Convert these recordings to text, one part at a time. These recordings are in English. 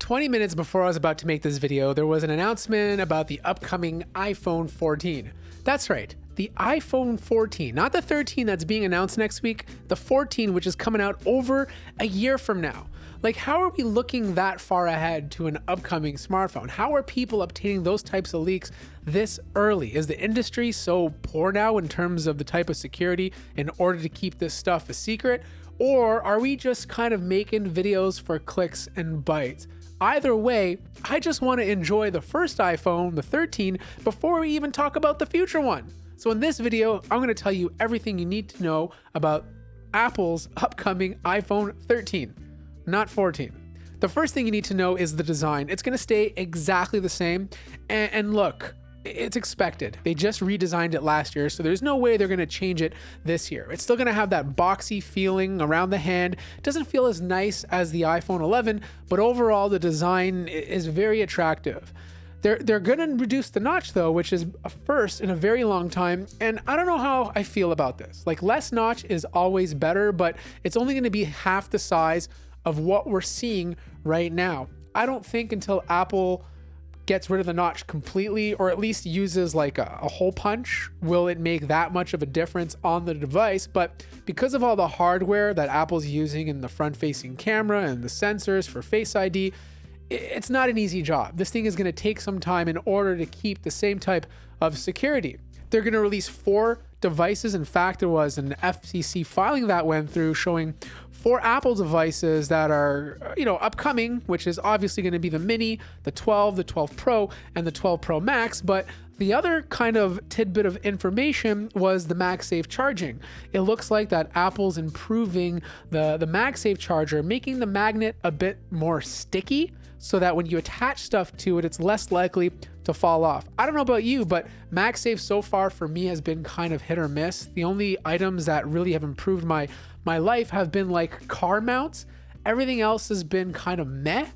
20 minutes before I was about to make this video, there was an announcement about the upcoming iPhone 14. That's right, the iPhone 14, not the 13 that's being announced next week, the 14, which is coming out over a year from now. Like, how are we looking that far ahead to an upcoming smartphone? How are people obtaining those types of leaks this early? Is the industry so poor now in terms of the type of security in order to keep this stuff a secret? Or are we just kind of making videos for clicks and bytes? Either way, I just want to enjoy the first iPhone, the 13, before we even talk about the future one. So in this video, I'm going to tell you everything you need to know about Apple's upcoming iPhone 13, not 14. The first thing you need to know is the design. It's going to stay exactly the same. And look, it's expected. They just redesigned it last year, so there's no way they're going to change it this year. It's still going to have that boxy feeling around the hand. It doesn't feel as nice as the iPhone 11, but overall the design is very attractive. They're going to reduce the notch though, which is a first in a very long time, and I don't know how I feel about this. Like, less notch is always better, but it's only going to be half the size of what we're seeing right now. I don't think until Apple gets rid of the notch completely, or at least uses like a hole punch, will it make that much of a difference on the device. But because of all the hardware that Apple's using in the front-facing camera and the sensors for Face ID, it's not an easy job. This thing is going to take some time in order to keep the same type of security. They're going to release 4 devices. In fact, there was an FCC filing that went through showing 4 Apple devices that are, upcoming, which is obviously going to be the Mini, the 12, the 12 Pro, and the 12 Pro Max. But the other kind of tidbit of information was the MagSafe charging. It looks like that Apple's improving the MagSafe charger, making the magnet a bit more sticky so that when you attach stuff to it, it's less likely to fall off. I don't know about you, but MagSafe so far for me has been kind of hit or miss. The only items that really have improved my life have been like car mounts. Everything else has been kind of meh.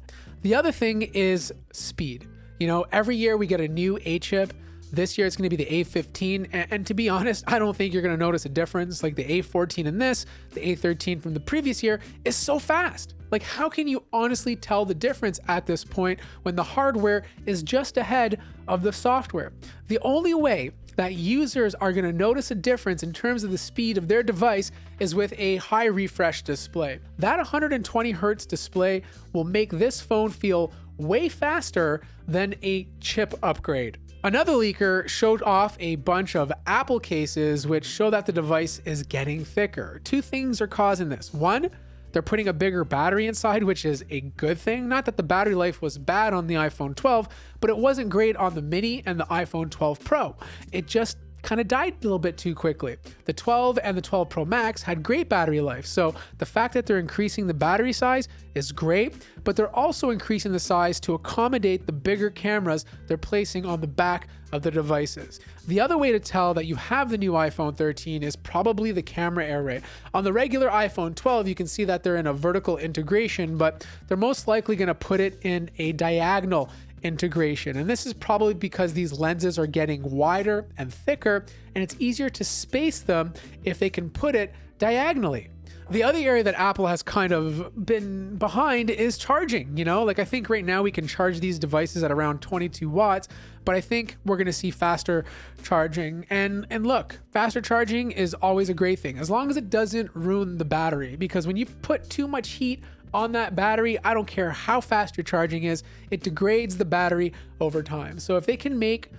The other thing is speed. Every year we get a new A chip. This year it's going to be the A15, and to be honest, I don't think you're going to notice a difference. Like, the A14 in this, the A13 from the previous year is so fast. Like, how can you honestly tell the difference at this point when the hardware is just ahead of the software? The only way that users are going to notice a difference in terms of the speed of their device is with a high refresh display. That 120 Hertz display will make this phone feel way faster than a chip upgrade. Another leaker showed off a bunch of Apple cases which show that the device is getting thicker. 2 things are causing this. One, they're putting a bigger battery inside, which is a good thing. Not that the battery life was bad on the iPhone 12, but it wasn't great on the Mini and the iPhone 12 Pro. It just kind of died a little bit too quickly. The 12 and the 12 Pro Max had great battery life, so the fact that they're increasing the battery size is great, but they're also increasing the size to accommodate the bigger cameras they're placing on the back of the devices. The other way to tell that you have the new iPhone 13 is probably the camera array. On the regular iPhone 12, you can see that they're in a vertical integration, but they're most likely going to put it in a diagonal integration. And this is probably because these lenses are getting wider and thicker, and it's easier to space them if they can put it diagonally. The other area that Apple has kind of been behind is charging. Like, I think right now we can charge these devices at around 22 watts, but I think we're going to see faster charging. And look, faster charging is always a great thing, as long as it doesn't ruin the battery, because when you put too much heat on that battery, I don't care how fast your charging is, it degrades the battery over time. So if they can make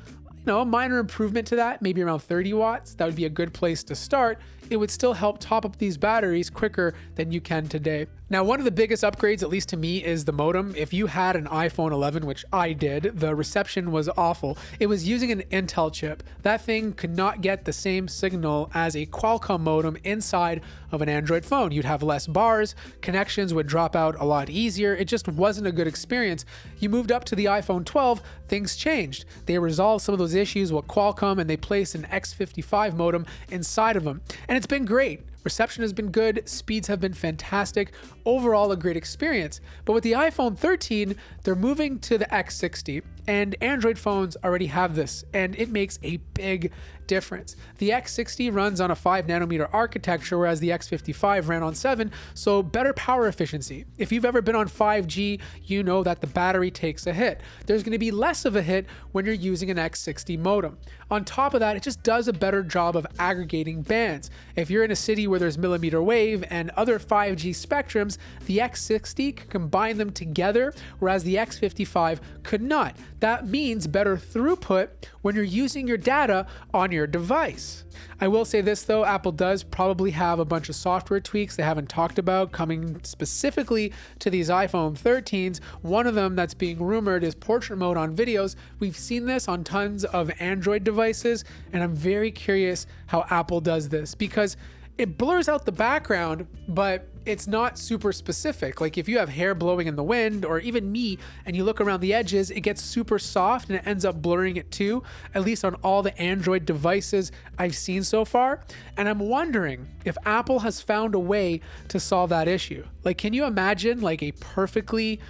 a minor improvement to that, maybe around 30 watts, that would be a good place to start. It would still help top up these batteries quicker than you can today. Now, one of the biggest upgrades, at least to me, is the modem. If you had an iPhone 11, which I did, the reception was awful. It was using an Intel chip. That thing could not get the same signal as a Qualcomm modem inside of an Android phone. You'd have less bars, connections would drop out a lot easier. It just wasn't a good experience. You moved up to the iPhone 12, things changed. They resolved some of those issues with Qualcomm, and they placed an X55 modem inside of them. And it's been great. Reception has been good, speeds have been fantastic, overall a great experience. But with the iPhone 13, they're moving to the X60, And Android phones already have this, and it makes a big difference. The X60 runs on a 5 nanometer architecture, whereas the X55 ran on 7, so better power efficiency. If you've ever been on 5G, you know that the battery takes a hit. There's going to be less of a hit when you're using an X60 modem. On top of that, it just does a better job of aggregating bands. If you're in a city where there's millimeter wave and other 5G spectrums, the X60 can combine them together, whereas the X55 could not. That means better throughput when you're using your data on your device. I will say this though, Apple does probably have a bunch of software tweaks they haven't talked about coming specifically to these iPhone 13s. One of them that's being rumored is portrait mode on videos. We've seen this on tons of Android devices, and I'm very curious how Apple does this because it blurs out the background, but it's not super specific. Like if you have hair blowing in the wind, or even me, and you look around the edges, it gets super soft and it ends up blurring it too, at least on all the Android devices I've seen so far. And I'm wondering if Apple has found a way to solve that issue. Like, can you imagine like a perfectly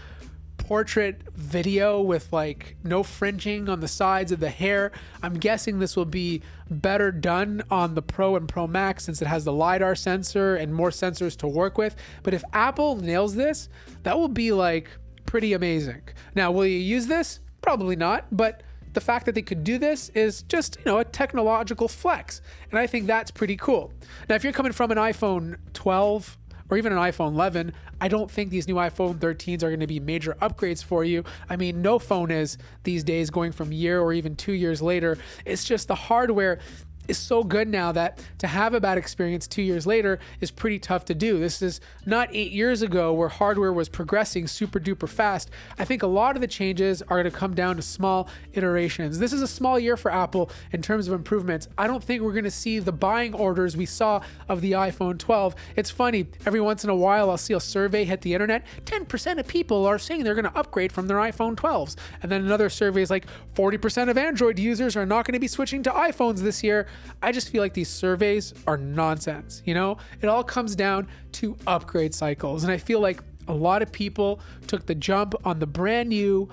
portrait video with like no fringing on the sides of the hair? I'm guessing this will be better done on the Pro and Pro Max since it has the LiDAR sensor and more sensors to work with. But if Apple nails this, that will be like pretty amazing. Now, will you use this? Probably not, but the fact that they could do this is just, a technological flex. And I think that's pretty cool. Now, if you're coming from an iPhone 12 or even an iPhone 11, I don't think these new iPhone 13s are going to be major upgrades for you. I mean, no phone is these days going from year or even 2 years later. It's just the hardware is so good now that to have a bad experience 2 years later is pretty tough to do. This is not 8 years ago where hardware was progressing super duper fast. I think a lot of the changes are going to come down to small iterations. This is a small year for Apple in terms of improvements. I don't think we're going to see the buying orders we saw of the iPhone 12. It's funny, every once in a while I'll see a survey hit the internet. 10% of people are saying they're going to upgrade from their iPhone 12s. And then another survey is like 40% of Android users are not going to be switching to iPhones this year. I just feel like these surveys are nonsense. It all comes down to upgrade cycles. And I feel like a lot of people took the jump on the brand new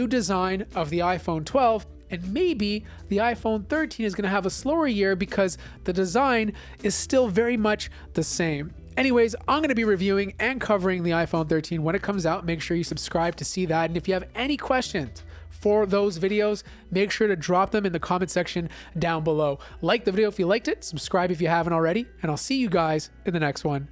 design of the iPhone 12, and maybe the iPhone 13 is going to have a slower year because the design is still very much the same. Anyways, I'm going to be reviewing and covering the iPhone 13 when it comes out. Make sure you subscribe to see that. And if you have any questions for those videos, make sure to drop them in the comment section down below. Like the video if you liked it, subscribe if you haven't already, and I'll see you guys in the next one.